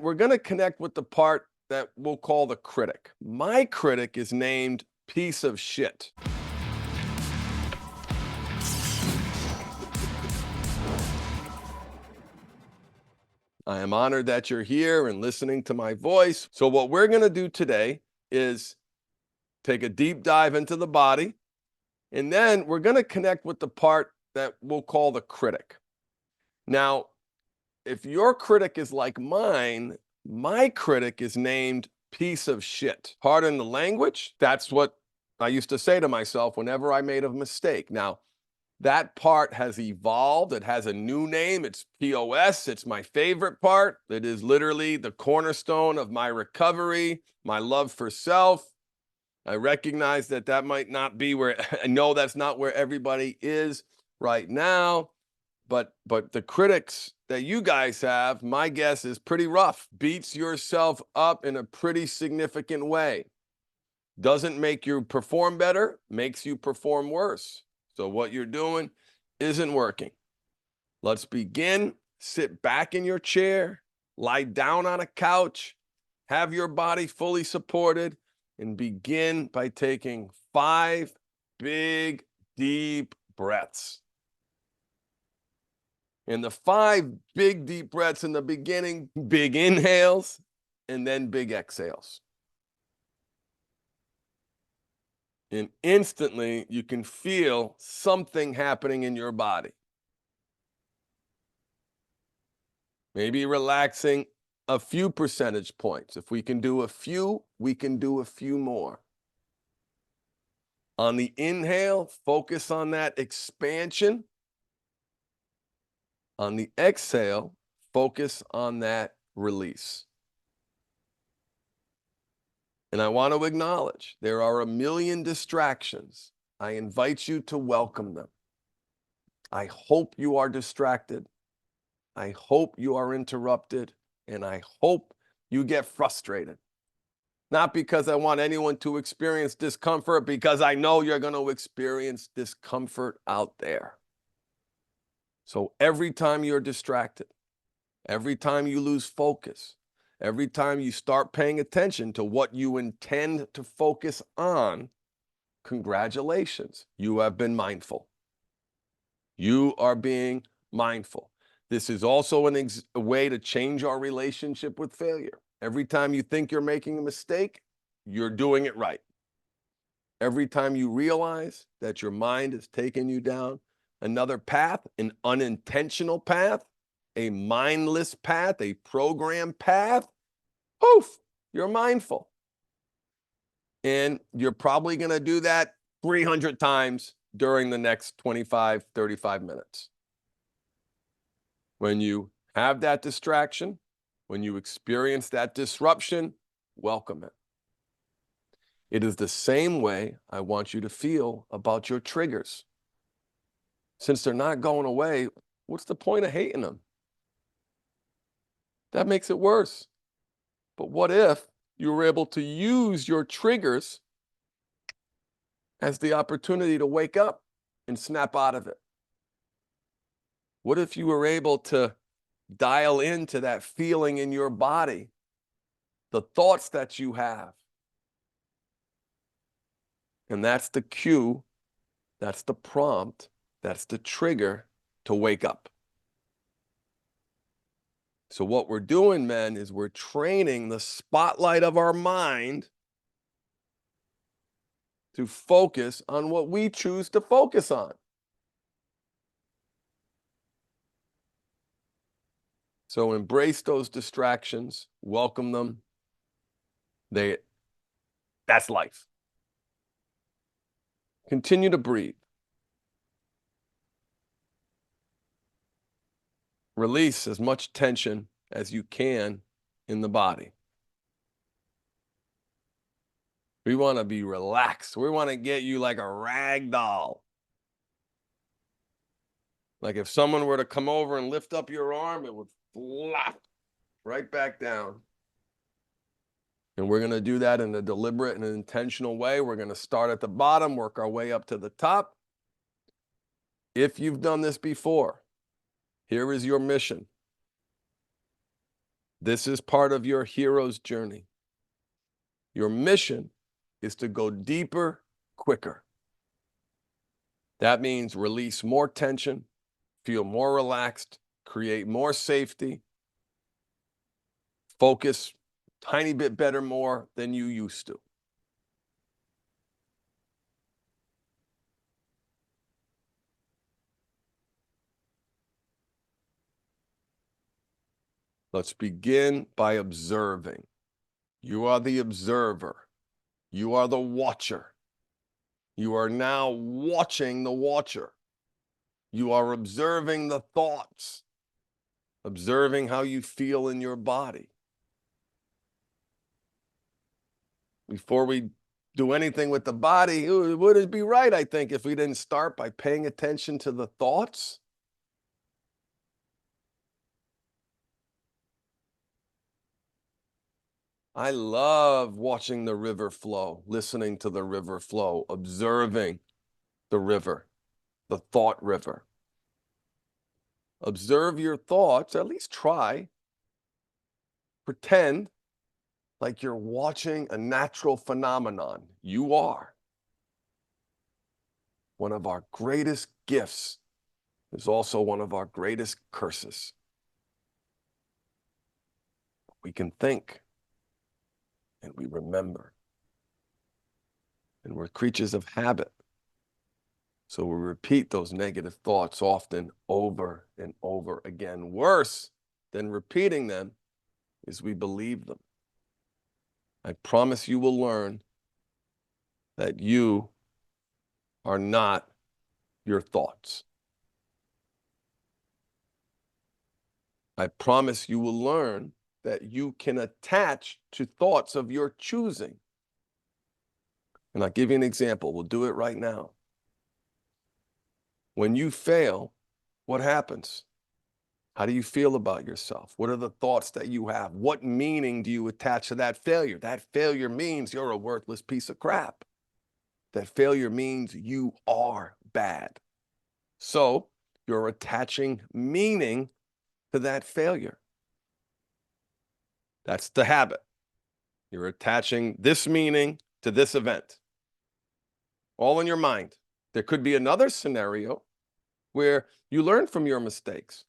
We're going to connect with the part that we'll call the critic. My critic is named piece of shit. I am honored that you're here and listening to my voice. So what we're going to do today is take a deep dive into the body, and then we're going to connect with the part that we'll call the critic. Now, if your critic is like mine, my critic is named piece of shit. Pardon the language. That's what I used to say to myself whenever I made a mistake. Now, that part has evolved. It has a new name. It's POS. It's my favorite part. It is literally the cornerstone of my recovery, my love for self. I recognize that that might not be where, I know that's not where everybody is right now, but the critics that you guys have, my guess is pretty rough. Beats yourself up in a pretty significant way. Doesn't make you perform better, makes you perform worse. So what you're doing isn't working. Let's begin. Sit back in your chair, lie down on a couch, have your body fully supported, and begin by taking 5 big, deep breaths. And the 5 big, deep breaths in the beginning, big inhales, and then big exhales. And instantly, you can feel something happening in your body. Maybe relaxing a few percentage points. If we can do a few, we can do a few more. On the inhale, focus on that expansion. On the exhale, focus on that release. And I want to acknowledge there are a million distractions. I invite you to welcome them. I hope you are distracted. I hope you are interrupted. And I hope you get frustrated. Not because I want anyone to experience discomfort, because I know you're going to experience discomfort out there. So every time you're distracted, every time you lose focus, every time you start paying attention to what you intend to focus on, congratulations, you have been mindful. You are being mindful. This is also a way to change our relationship with failure. Every time you think you're making a mistake, you're doing it right. Every time you realize that your mind is taking you down another path, an unintentional path, a mindless path, a programmed path, poof, you're mindful. And you're probably going to do that 300 times during the next 25, 35 minutes. When you have that distraction, when you experience that disruption, welcome it. It is the same way I want you to feel about your triggers. Since they're not going away, what's the point of hating them? That makes it worse. But what if you were able to use your triggers as the opportunity to wake up and snap out of it? What if you were able to dial into that feeling in your body, the thoughts that you have? And that's the cue, that's the prompt, that's the trigger to wake up. So what we're doing, men, is we're training the spotlight of our mind to focus on what we choose to focus on. So embrace those distractions, welcome them. That's life. Continue to breathe. Release as much tension as you can in the body. We want to be relaxed. We want to get you like a rag doll. Like if someone were to come over and lift up your arm, it would flop right back down. And we're going to do that in a deliberate and an intentional way. We're going to start at the bottom, work our way up to the top. If you've done this before, here is your mission. This is part of your hero's journey. Your mission is to go deeper, quicker. That means release more tension, feel more relaxed, create more safety, focus a tiny bit better more than you used to. Let's begin by observing. You are the observer. You are the watcher. You are now watching the watcher. You are observing the thoughts, observing how you feel in your body. Before we do anything with the body, it would be right, I think, if we didn't start by paying attention to the thoughts. I love watching the river flow, listening to the river flow, observing the river, the thought river. Observe your thoughts, at least try. Pretend like you're watching a natural phenomenon. You are. One of our greatest gifts is also one of our greatest curses. We can think and we remember. And we're creatures of habit. So we repeat those negative thoughts often over and over again. Worse than repeating them is we believe them. I promise you will learn that you are not your thoughts. I promise you will learn that you can attach to thoughts of your choosing. And I'll give you an example. We'll do it right now. When you fail, what happens? How do you feel about yourself? What are the thoughts that you have? What meaning do you attach to that failure? That failure means you're a worthless piece of crap. That failure means you are bad. So you're attaching meaning to that failure. That's the habit. You're attaching this meaning to this event. All in your mind. There could be another scenario where you learn from your mistakes,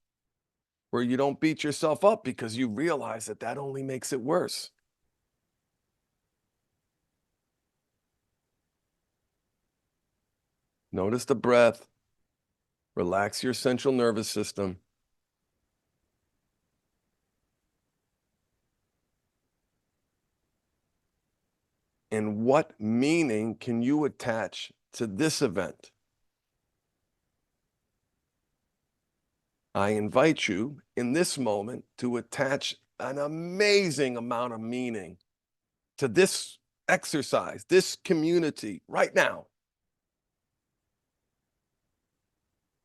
where you don't beat yourself up because you realize that that only makes it worse. Notice the breath. Relax your central nervous system. And what meaning can you attach to this event? I invite you in this moment to attach an amazing amount of meaning to this exercise, this community right now.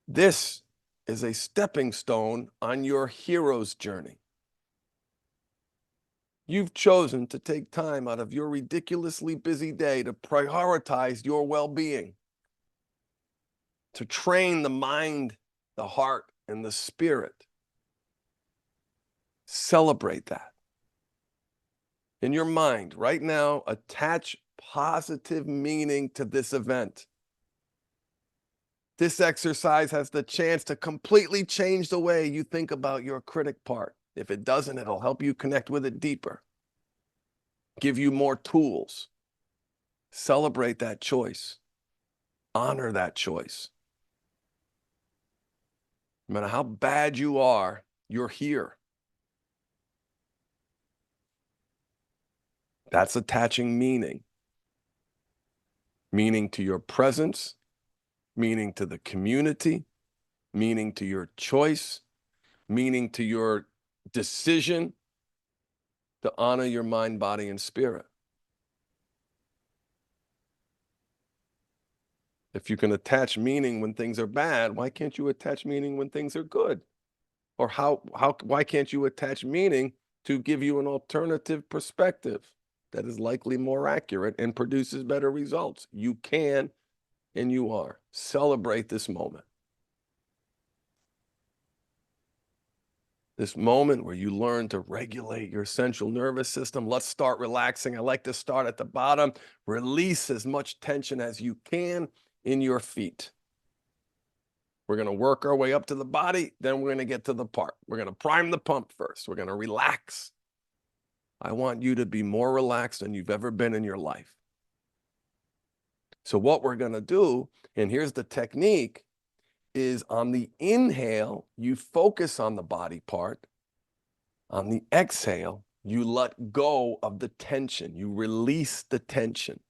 This is a stepping stone on your hero's journey. You've chosen to take time out of your ridiculously busy day to prioritize your well-being, to train the mind, the heart, and the spirit. Celebrate that. In your mind, right now, attach positive meaning to this event. This exercise has the chance to completely change the way you think about your critic part. If it doesn't, it'll help you connect with it deeper, give you more tools. Celebrate that choice. Honor that choice. No matter how bad you are, you're here. That's attaching meaning. Meaning to your presence, meaning to the community, meaning to your choice, meaning to your decision to honor your mind, body, and spirit. If you can attach meaning when things are bad, why can't you attach meaning when things are good? Or why can't you attach meaning to give you an alternative perspective that is likely more accurate and produces better results? You can, and you are. Celebrate this moment. This moment where you learn to regulate your central nervous system. Let's start relaxing. I like to start at the bottom. Release as much tension as you can in your feet. We're going to work our way up to the body, then we're going to get to the part. We're going to prime the pump first. We're going to relax. I want you to be more relaxed than you've ever been in your life. So what we're going to do, and here's the technique, is on the inhale, you focus on the body part. On the exhale, you let go of the tension. You release the tension.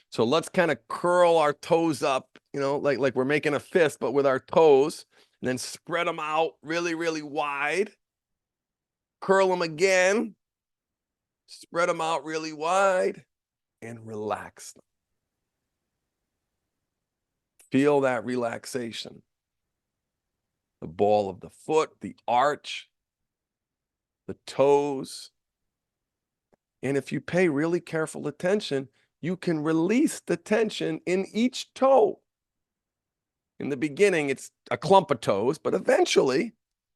So let's kind of curl our toes up, like we're making a fist, but with our toes, and then spread them out really, really wide. Curl them again, spread them out really wide, and relax them. Feel that relaxation. The ball of the foot, the arch, the toes. And if you pay really careful attention, you can release the tension in each toe. In the beginning, it's a clump of toes, but eventually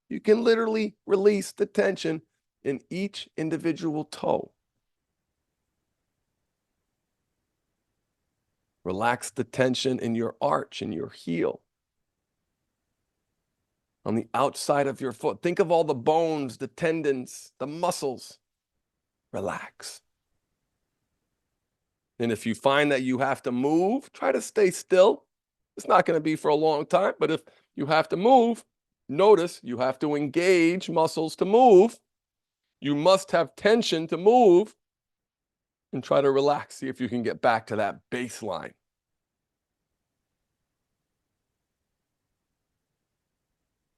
you can literally release the tension in each individual toe. Relax the tension in your arch, in your heel. On the outside of your foot. Think of all the bones, the tendons, the muscles. Relax. And if you find that you have to move, try to stay still. It's not going to be for a long time, but if you have to move, notice you have to engage muscles to move. You must have tension to move, and try to relax. See if you can get back to that baseline.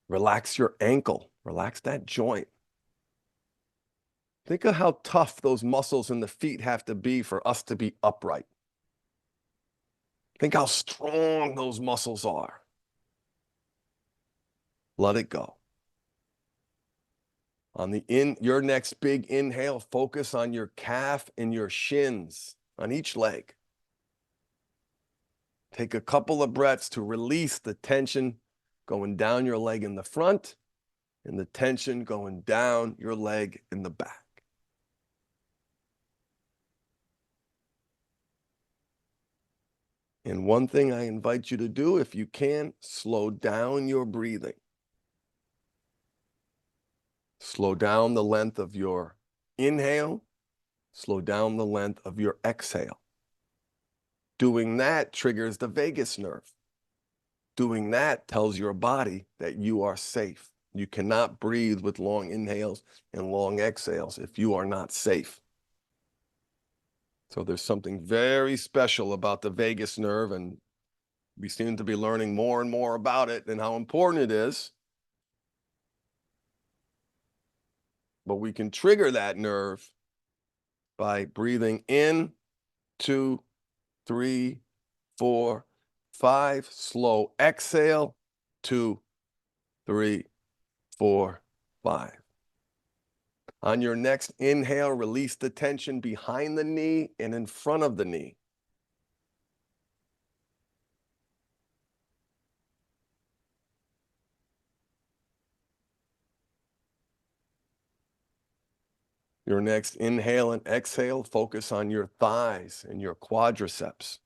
Relax your ankle. Relax that joint. Think of how tough those muscles in the feet have to be for us to be upright. Think how strong those muscles are. Let it go. On your next big inhale, focus on your calf and your shins on each leg. Take a couple of breaths to release the tension going down your leg in the front and the tension going down your leg in the back. And one thing I invite you to do, if you can, slow down your breathing. Slow down the length of your inhale. Slow down the length of your exhale. Doing that triggers the vagus nerve. Doing that tells your body that you are safe. You cannot breathe with long inhales and long exhales if you are not safe. So there's something very special about the vagus nerve, and we seem to be learning more and more about it and how important it is. But we can trigger that nerve by breathing in, 2, 3, 4, 5. Slow exhale, 2, 3, 4, 5. On your next inhale, release the tension behind the knee and in front of the knee. Your next inhale and exhale, focus on your thighs and your quadriceps.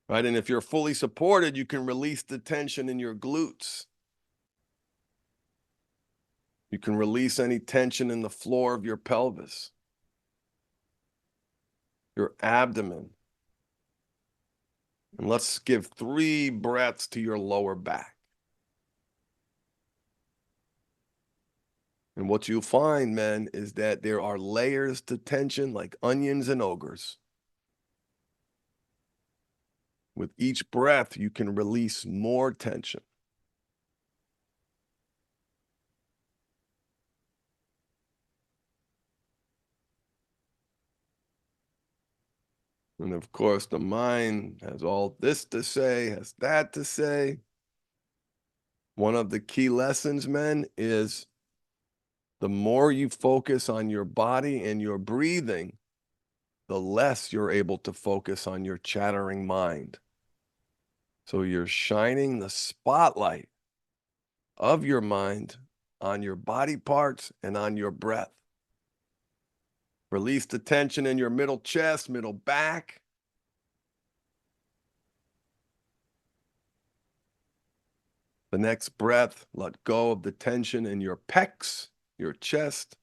Right? And if you're fully supported, you can release the tension in your glutes. You can release any tension in the floor of your pelvis, your abdomen. And let's give 3 breaths to your lower back. And what you'll find, men, is that there are layers to tension like onions and ogres. With each breath, you can release more tension. And of course, the mind has all this to say, has that to say. One of the key lessons, men, is the more you focus on your body and your breathing, the less you're able to focus on your chattering mind. So you're shining the spotlight of your mind on your body parts and on your breath. Release the tension in your middle chest, middle back. The next breath, let go of the tension in your pecs, your chest.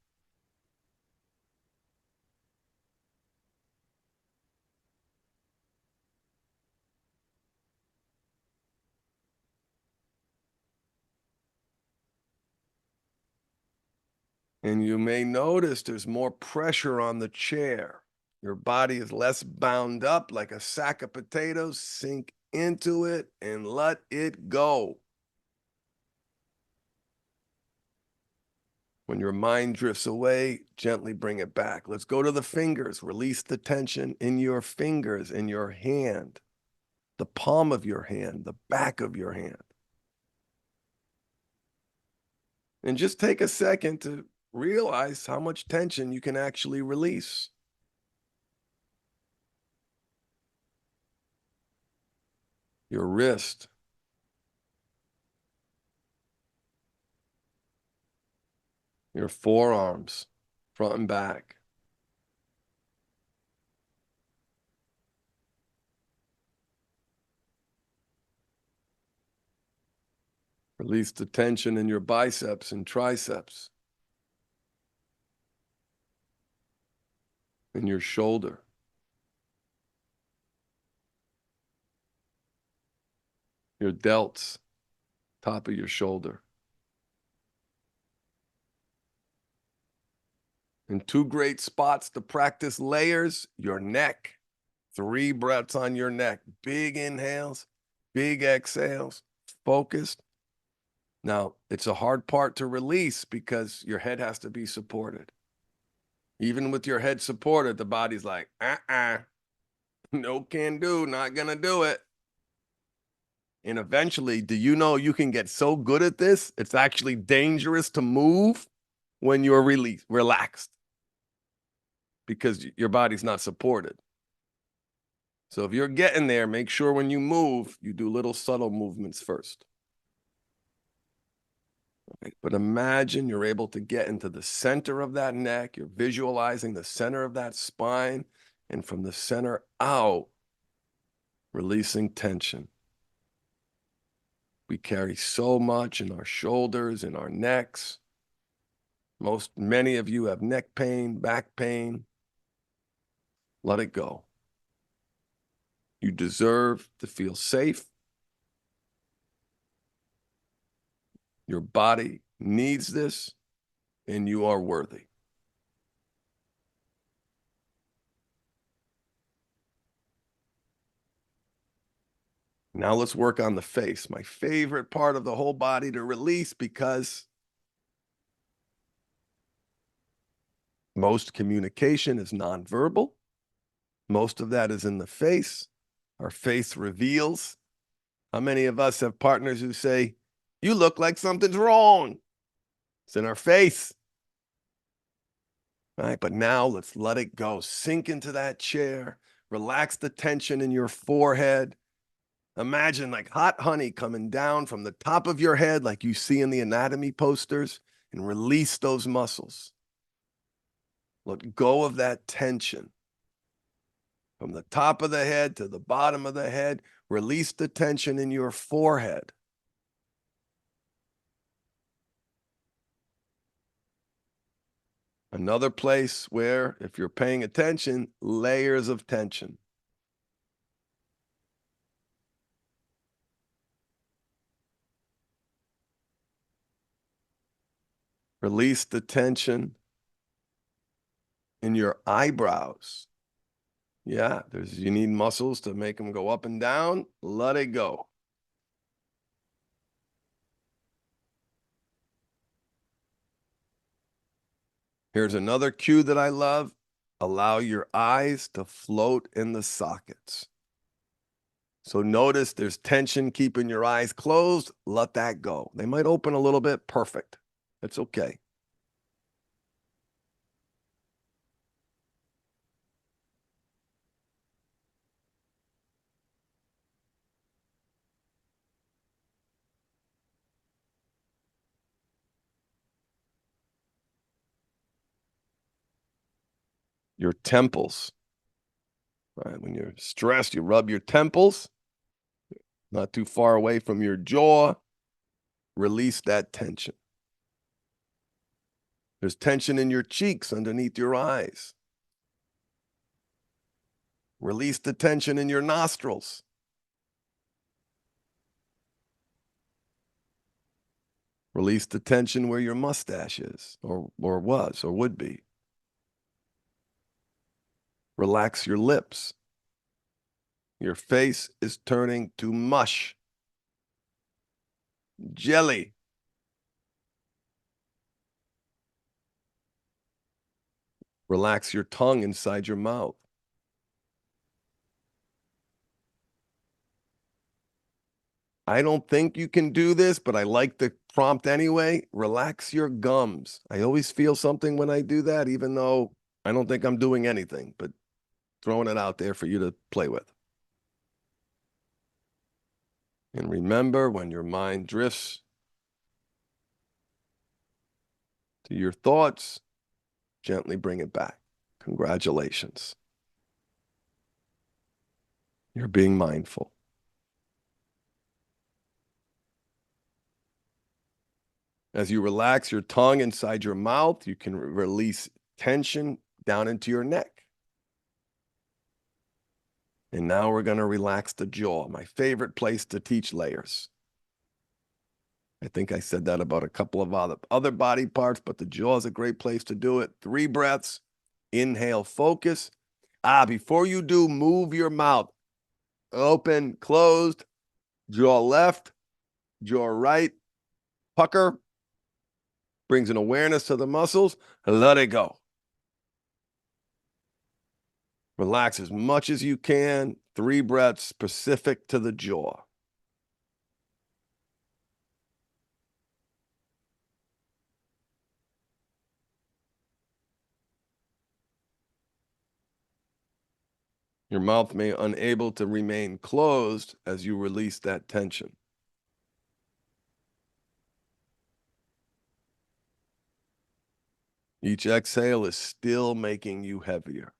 And you may notice there's more pressure on the chair. Your body is less bound up like a sack of potatoes. Sink into it and let it go. When your mind drifts away, gently bring it back. Let's go to the fingers. Release the tension in your fingers, in your hand, the palm of your hand, the back of your hand. And just take a second to realize how much tension you can actually release. Your wrist, your forearms, front and back. Release the tension in your biceps and triceps, in your shoulder. Your delts, top of your shoulder. And two great spots to practice layers, your neck. 3 breaths on your neck. Big inhales, big exhales, focused. Now, it's a hard part to release because your head has to be supported. Even with your head supported, the body's like, no can do, not gonna do it. And eventually, do you know you can get so good at this, it's actually dangerous to move when you're relaxed because your body's not supported. So if you're getting there, make sure when you move, you do little subtle movements first. Right? But imagine you're able to get into the center of that neck. You're visualizing the center of that spine. And from the center out, releasing tension. We carry so much in our shoulders, in our necks. Many of you have neck pain, back pain. Let it go. You deserve to feel safe. Your body needs this, and you are worthy. Now let's work on the face, my favorite part of the whole body to release because most communication is nonverbal. Most of that is in the face. Our face reveals. How many of us have partners who say, "You look like something's wrong"? It's in our face. All right, but now let's let it go. Sink into that chair. Relax the tension in your forehead. Imagine like hot honey coming down from the top of your head like you see in the anatomy posters, and release those muscles. Let go of that tension. From the top of the head to the bottom of the head, release the tension in your forehead. Another place where, if you're paying attention, layers of tension. Release the tension in your eyebrows. Yeah, you need muscles to make them go up and down. Let it go. Here's another cue that I love. Allow your eyes to float in the sockets. So notice there's tension keeping your eyes closed. Let that go. They might open a little bit. Perfect. It's okay. your temples. Right? When you're stressed, you rub your temples, not too far away from your jaw. Release that tension. There's tension in your cheeks underneath your eyes. Release the tension in your nostrils. Release the tension where your mustache is, or was, or would be. Relax your lips. Your face is turning to mush, jelly. Relax your tongue inside your mouth. I don't think you can do this, but I like the prompt anyway. Relax your gums. I always feel something when I do that, even though I don't think I'm doing anything, but throwing it out there for you to play with. And remember, when your mind drifts to your thoughts, gently bring it back. Congratulations. You're being mindful. As you relax your tongue inside your mouth, you can release tension down into your neck. And now we're going to relax the jaw, my favorite place to teach layers. I think I said that about a couple of other body parts, but the jaw is a great place to do it. 3 breaths. Inhale, focus. Before you do, move your mouth. Open, closed, jaw left, jaw right, pucker. Brings an awareness to the muscles. Let it go. Relax as much as you can. 3 breaths specific to the jaw. Your mouth may be unable to remain closed as you release that tension. Each exhale is still making you heavier,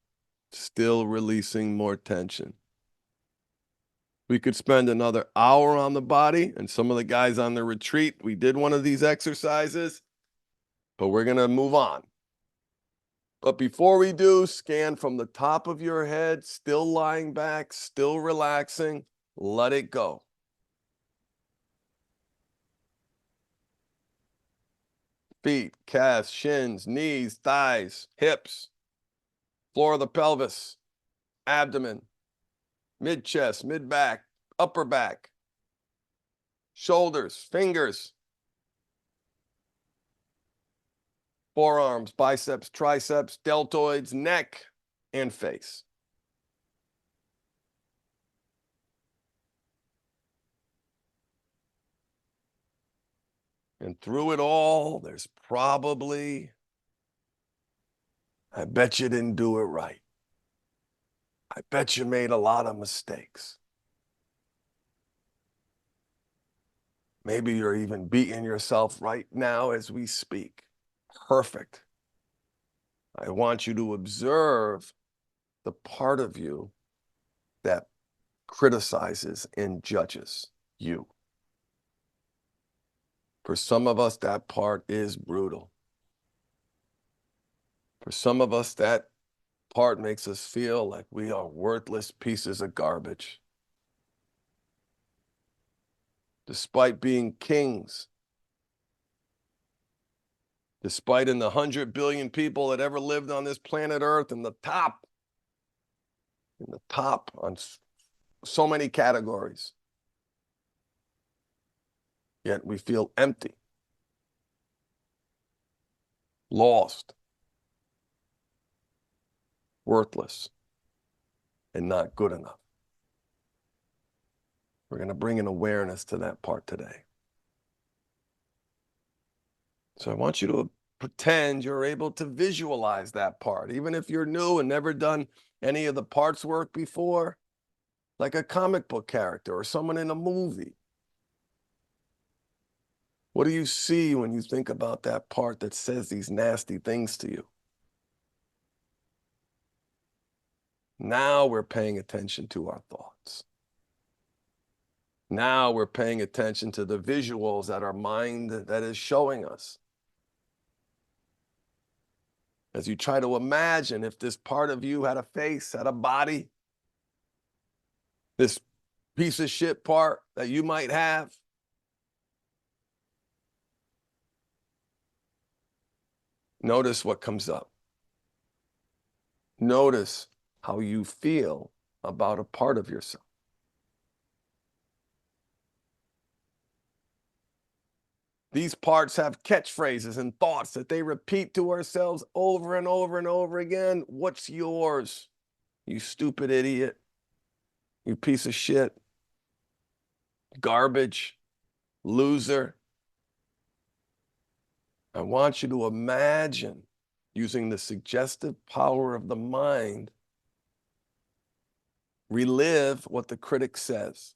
still releasing more tension. We could spend another hour on the body, and some of the guys on the retreat, we did one of these exercises, but we're going to move on. But before we do, scan from the top of your head, still lying back, still relaxing. Let it go. Feet, calves, shins, knees, thighs, hips, floor of the pelvis, abdomen, mid-chest, mid-back, upper back, shoulders, fingers, forearms, biceps, triceps, deltoids, neck, and face. And through it all, there's probably, I bet you didn't do it right. I bet you made a lot of mistakes. Maybe you're even beating yourself right now as we speak. Perfect. I want you to observe the part of you that criticizes and judges you. For some of us, that part is brutal. For some of us, that part makes us feel like we are worthless pieces of garbage. Despite being kings, despite in the 100 billion people that ever lived on this planet Earth, in the top on so many categories, yet we feel empty, lost, worthless, and not good enough. We're going to bring an awareness to that part today. So I want you to pretend you're able to visualize that part, even if you're new and never done any of the parts work before, like a comic book character or someone in a movie. What do you see when you think about that part that says these nasty things to you? Now we're paying attention to our thoughts. Now we're paying attention to the visuals that our mind that is showing us. As you try to imagine if this part of you had a face, had a body, this piece of shit part that you might have, notice what comes up. Notice how you feel about a part of yourself. These parts have catchphrases and thoughts that they repeat to ourselves over and over and over again. What's yours? You stupid idiot. You piece of shit. Garbage. Loser. I want you to imagine, using the suggestive power of the mind, relive what the critic says.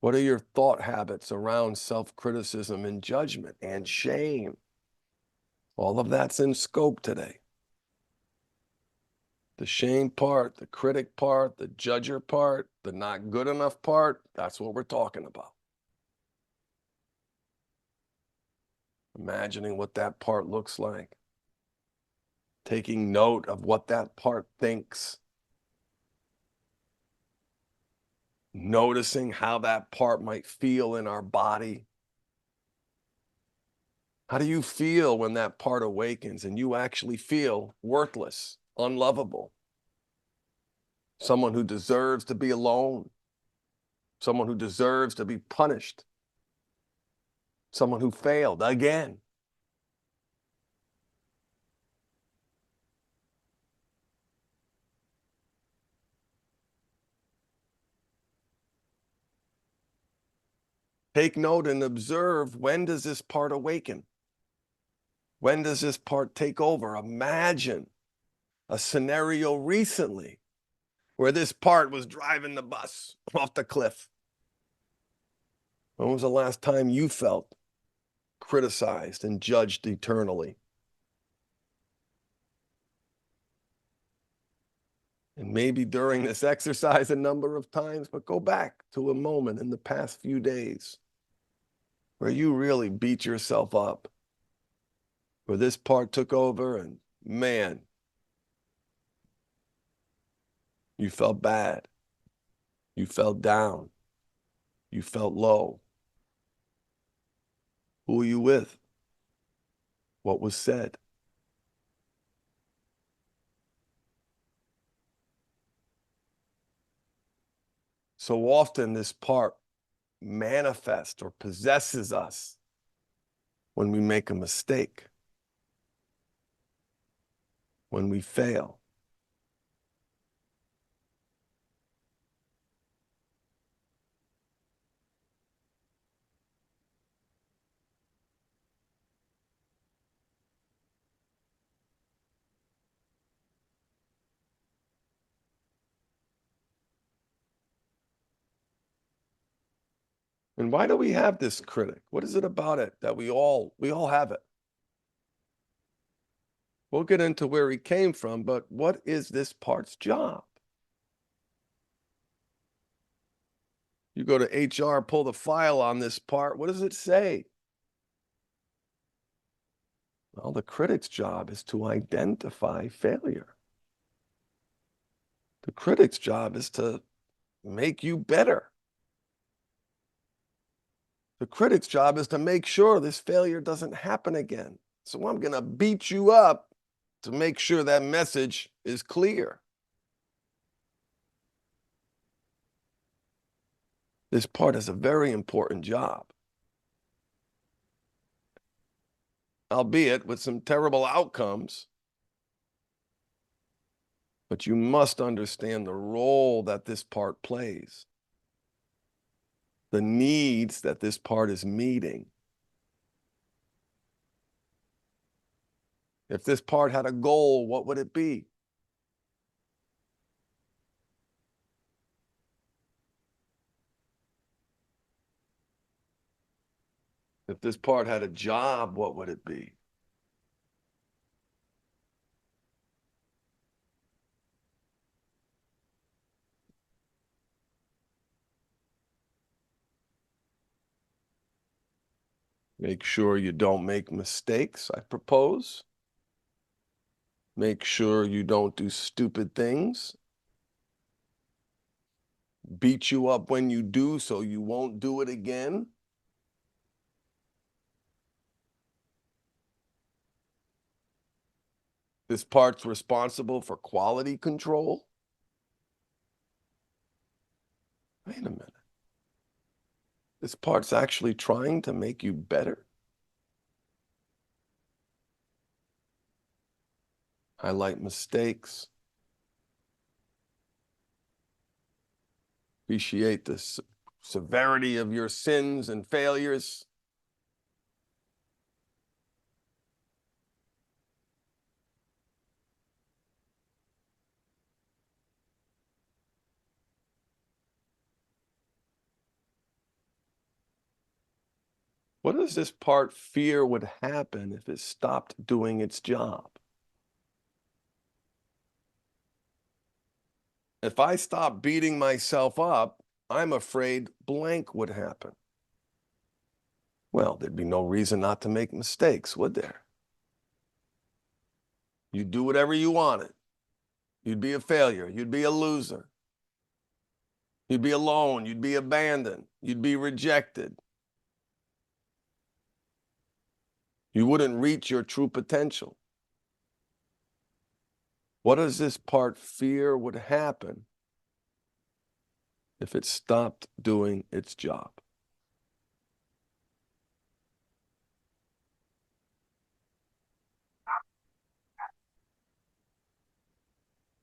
What are your thought habits around self-criticism and judgment and shame? All of that's in scope today. The shame part, the critic part, the judger part, the not good enough part, that's what we're talking about. Imagining what that part looks like. Taking note of what that part thinks. Noticing how that part might feel in our body. How do you feel when that part awakens and you actually feel worthless, unlovable? Someone who deserves to be alone. Someone who deserves to be punished. Someone who failed again. Take note and observe, when does this part awaken? When does this part take over? Imagine a scenario recently where this part was driving the bus off the cliff. When was the last time you felt criticized and judged eternally? And maybe during this exercise a number of times, but go back to a moment in the past few days where you really beat yourself up, where this part took over and, man, you felt bad. You felt down. You felt low. Who were you with? What was said? So often this part manifests or possesses us when we make a mistake, when we fail. And why do we have this critic? What is it about it that we all have it? We'll get into where he came from, but what is this part's job? You go to HR, pull the file on this part. What does it say? Well, the critic's job is to identify failure. The critic's job is to make you better. The critic's job is to make sure this failure doesn't happen again. So I'm going to beat you up to make sure that message is clear. This part is a very important job, albeit with some terrible outcomes. But you must understand the role that this part plays, the needs that this part is meeting. If this part had a goal, what would it be? If this part had a job, what would it be? Make sure you don't make mistakes, I propose. Make sure you don't do stupid things. Beat you up when you do so you won't do it again. This part's responsible for quality control. Wait a minute. This part's actually trying to make you better. Highlight mistakes. Appreciate the severity of your sins and failures. What does this part fear would happen if it stopped doing its job? If I stop beating myself up, I'm afraid blank would happen. Well, there'd be no reason not to make mistakes, would there? You'd do whatever you wanted. You'd be a failure. You'd be a loser. You'd be alone. You'd be abandoned. You'd be rejected. You wouldn't reach your true potential. What does this part fear would happen if it stopped doing its job?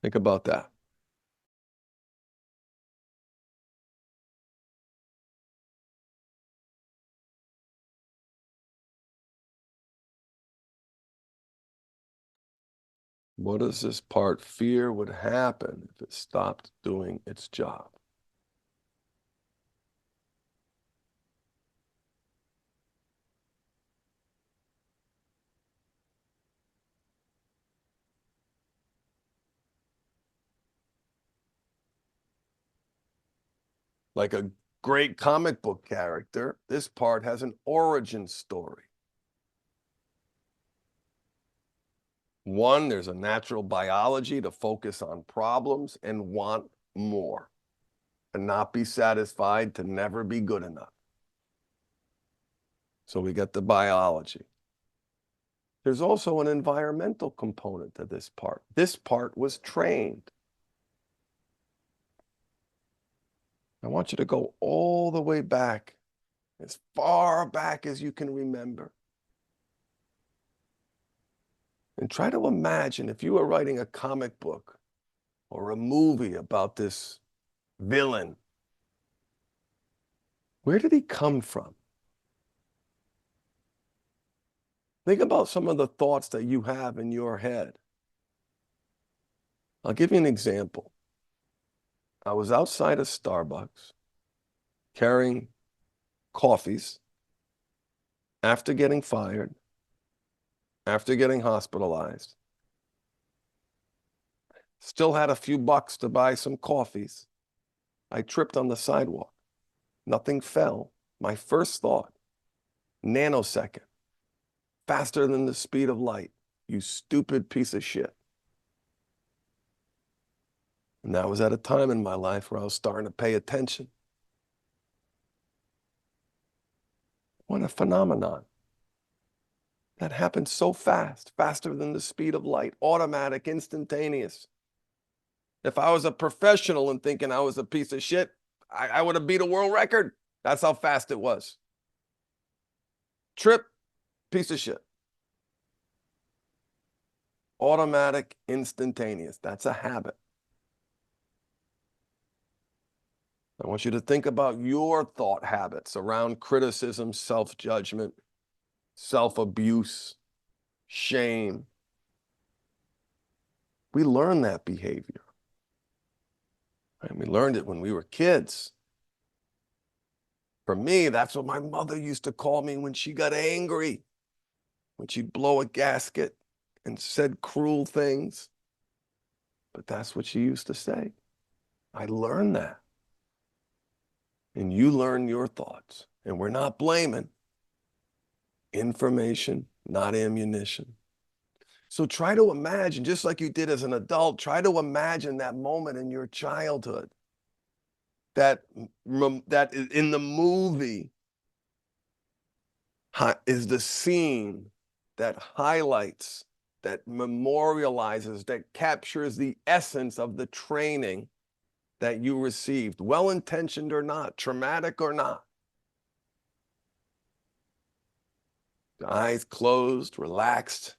Think about that. What does this part fear would happen if it stopped doing its job? Like a great comic book character, this part has an origin story. One, there's a natural biology to focus on problems and want more, and not be satisfied, to never be good enough. So we get the biology. There's also an environmental component to this part. This part was trained. I want you to go all the way back, as far back as you can remember. And try to imagine if you were writing a comic book or a movie about this villain. Where did he come from? Think about some of the thoughts that you have in your head. I'll give you an example. I was outside of Starbucks carrying coffees after getting fired, after getting hospitalized. Still had a few bucks to buy some coffees. I tripped on the sidewalk. Nothing fell. My first thought, nanosecond, faster than the speed of light. You stupid piece of shit. And that was at a time in my life where I was starting to pay attention. What a phenomenon. That happened so fast, faster than the speed of light, automatic, instantaneous. If I was a professional and thinking I was a piece of shit, I would have beat a world record. That's how fast it was. Trip, piece of shit. Automatic, instantaneous. That's a habit. I want you to think about your thought habits around criticism, self-judgment, self-abuse, shame. We learn that behavior. And we learned it when we were kids. For me, that's what my mother used to call me when she got angry, when she'd blow a gasket and said cruel things. But that's what she used to say. I learned that. And you learn your thoughts. And we're not blaming. Information, not ammunition. So try to imagine, just like you did as an adult, try to imagine that moment in your childhood that in the movie is the scene that highlights, that memorializes, that captures the essence of the training that you received, well-intentioned or not, traumatic or not. Eyes closed, relaxed.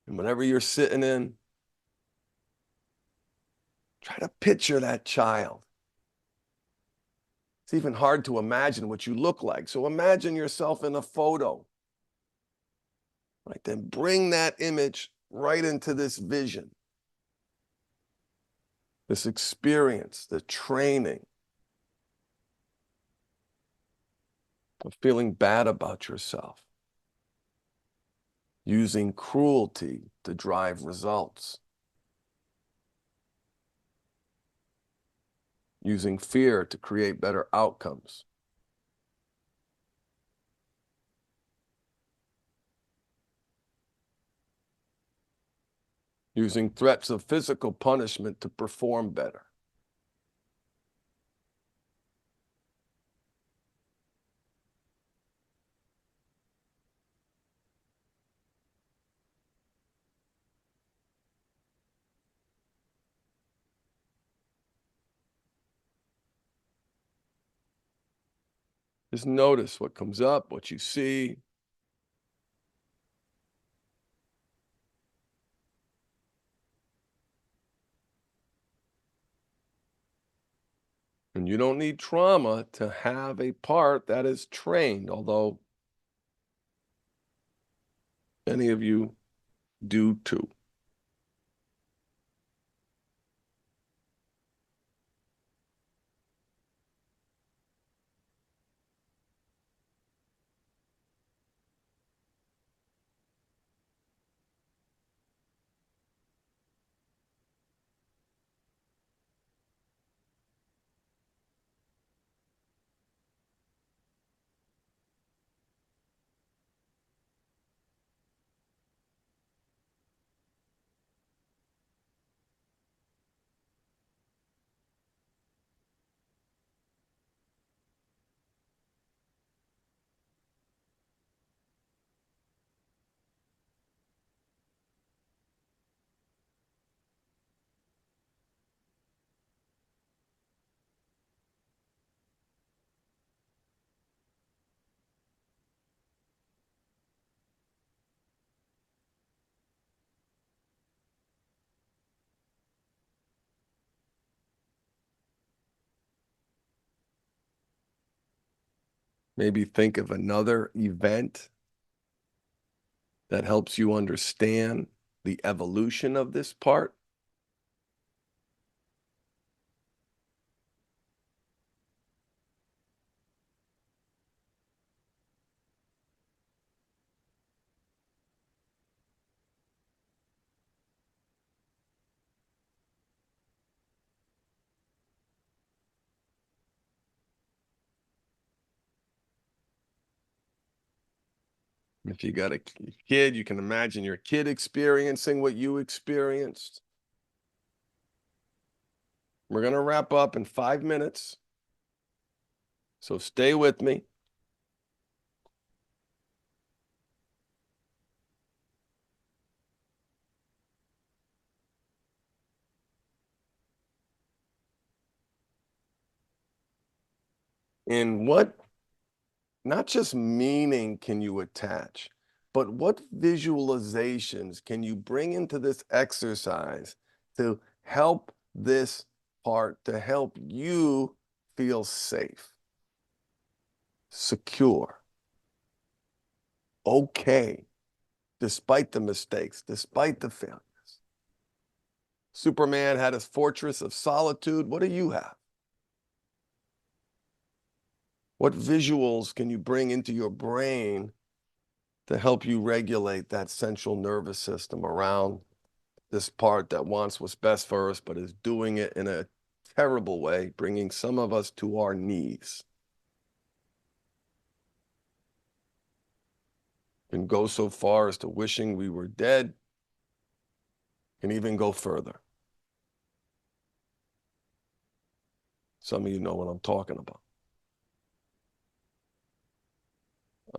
And whatever you're sitting in, try to picture that child. It's even hard to imagine what you look like. So imagine yourself in a photo. Right? Then bring that image right into this vision, this experience, the training of feeling bad about yourself, using cruelty to drive results, using fear to create better outcomes. Using threats of physical punishment to perform better. Just notice what comes up, what you see. And you don't need trauma to have a part that is trained, although many of you do too. Maybe think of another event that helps you understand the evolution of this part. If you got a kid, you can imagine your kid experiencing what you experienced. We're going to wrap up in 5 minutes. So stay with me. And what, not just meaning can you attach, but what visualizations can you bring into this exercise to help this part, to help you feel safe, secure, okay, despite the mistakes, despite the failures. Superman had his fortress of solitude. What do you have? What visuals can you bring into your brain to help you regulate that central nervous system around this part that wants what's best for us, but is doing it in a terrible way, bringing some of us to our knees? Can go so far as to wishing we were dead, can even go further. Some of you know what I'm talking about.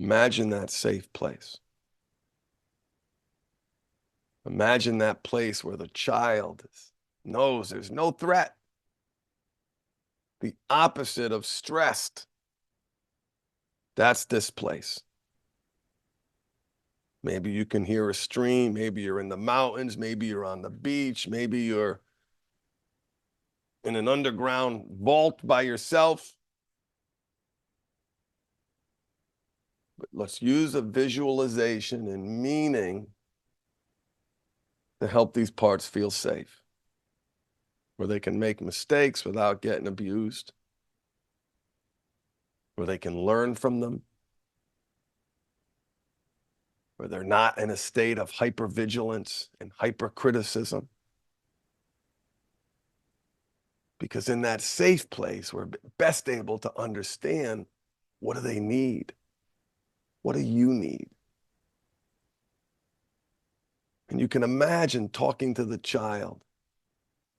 Imagine that safe place. Imagine that place where the child knows there's no threat. The opposite of stressed. That's this place. Maybe you can hear a stream. Maybe you're in the mountains. Maybe you're on the beach. Maybe you're in an underground vault by yourself. But let's use a visualization and meaning to help these parts feel safe, where they can make mistakes without getting abused, where they can learn from them, where they're not in a state of hypervigilance and hypercriticism. Because in that safe place, we're best able to understand, what do they need? What do you need? And you can imagine talking to the child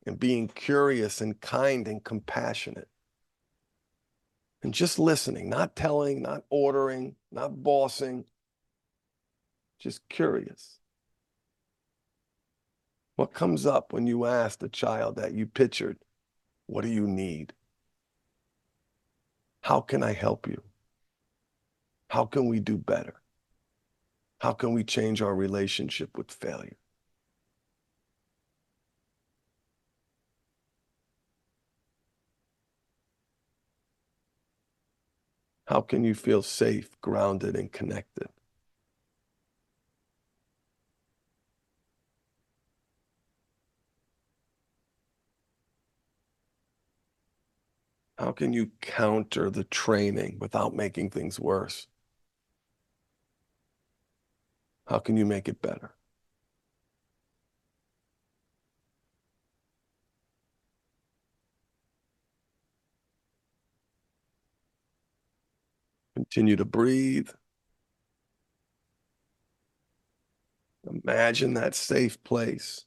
and being curious and kind and compassionate. And just listening, not telling, not ordering, not bossing, just curious. What comes up when you ask the child that you pictured, what do you need? How can I help you? How can we do better? How can we change our relationship with failure? How can you feel safe, grounded, and connected? How can you counter the training without making things worse? How can you make it better? Continue to breathe. Imagine that safe place.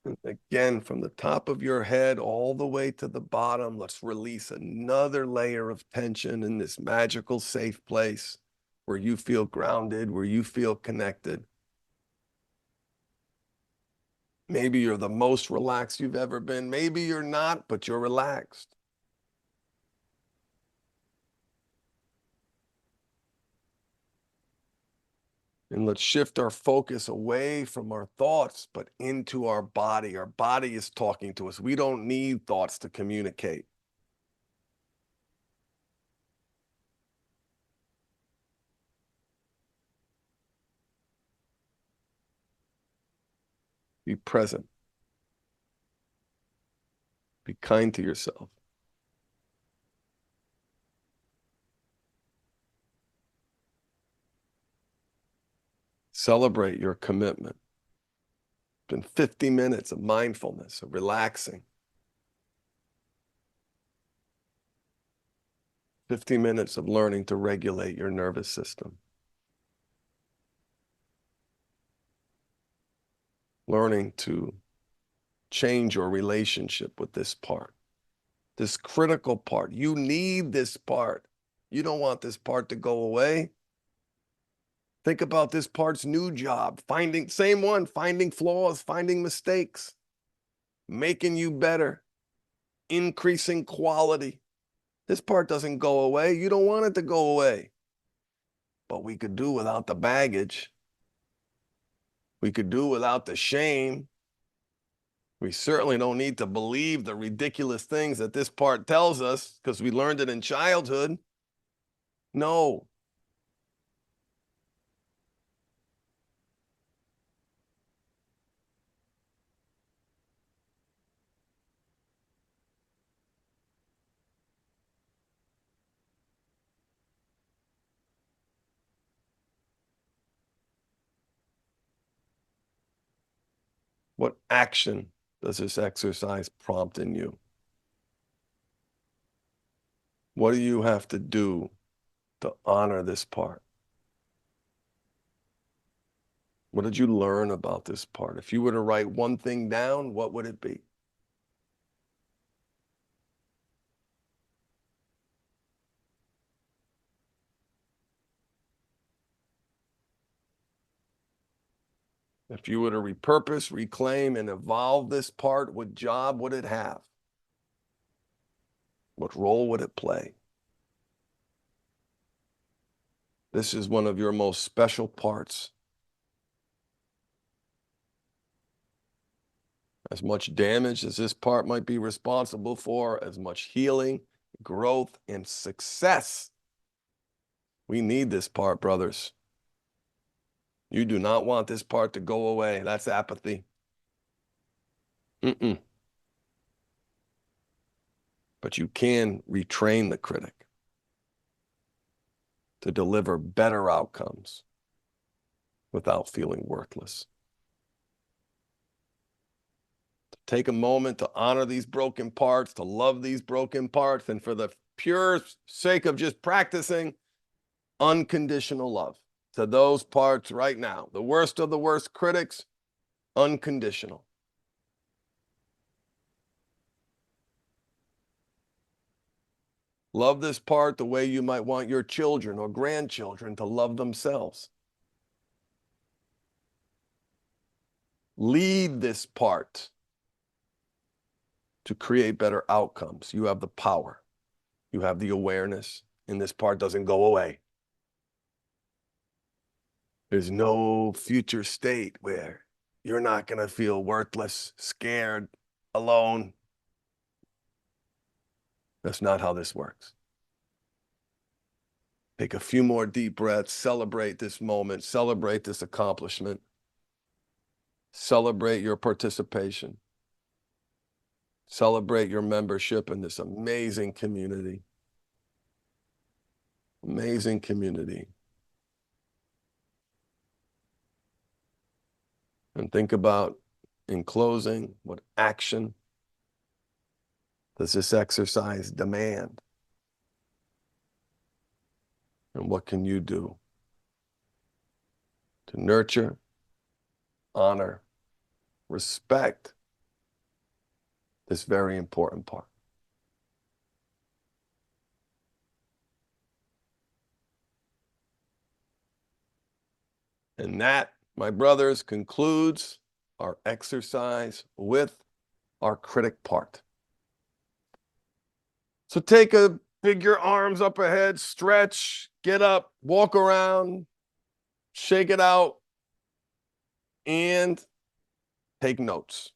And again, from the top of your head all the way to the bottom, let's release another layer of tension in this magical, safe place where you feel grounded, where you feel connected. Maybe you're the most relaxed you've ever been. Maybe you're not, but you're relaxed. And let's shift our focus away from our thoughts, but into our body. Our body is talking to us. We don't need thoughts to communicate. Be present. Be kind to yourself. Celebrate your commitment. It's been 50 minutes of mindfulness, of relaxing. 50 minutes of learning to regulate your nervous system. Learning to change your relationship with this part, this critical part. You need this part. You don't want this part to go away. Think about this part's new job, finding flaws, finding mistakes, making you better, increasing quality. This part doesn't go away. You don't want it to go away. But we could do without the baggage. We could do without the shame. We certainly don't need to believe the ridiculous things that this part tells us because we learned it in childhood. No. What action does this exercise prompt in you? What do you have to do to honor this part? What did you learn about this part? If you were to write one thing down, what would it be? If you were to repurpose, reclaim, and evolve this part, what job would it have? What role would it play? This is one of your most special parts. As much damage as this part might be responsible for, as much healing, growth, and success. We need this part, brothers. You do not want this part to go away. That's apathy. Mm-mm. But you can retrain the critic to deliver better outcomes without feeling worthless. To take a moment to honor these broken parts, to love these broken parts, and for the pure sake of just practicing unconditional love to those parts right now. The worst of the worst critics, unconditional. Love this part the way you might want your children or grandchildren to love themselves. Lead this part to create better outcomes. You have the power. You have the awareness, and this part doesn't go away. There's no future state where you're not going to feel worthless, scared, alone. That's not how this works. Take a few more deep breaths, celebrate this moment, celebrate this accomplishment, celebrate your participation, celebrate your membership in this amazing community. Amazing community. And think about, in closing, what action does this exercise demand? And what can you do to nurture, honor, respect this very important part? And that, my brothers, concludes our exercise with our critic part. So big your arms up ahead, stretch, get up, walk around, shake it out, and take notes.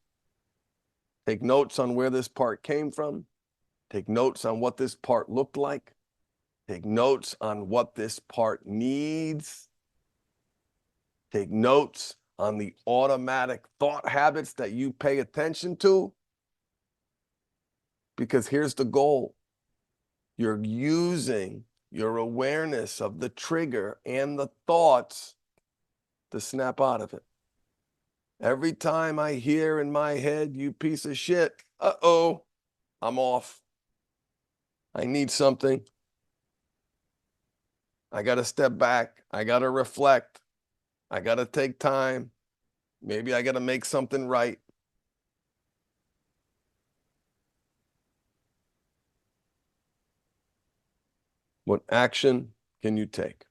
Take notes on where this part came from. Take notes on what this part looked like. Take notes on what this part needs. Take notes on the automatic thought habits that you pay attention to. Because here's the goal. You're using your awareness of the trigger and the thoughts to snap out of it. Every time I hear in my head, you piece of shit, uh-oh, I'm off. I need something. I got to step back. I got to reflect. I got to take time. Maybe I got to make something right. What action can you take?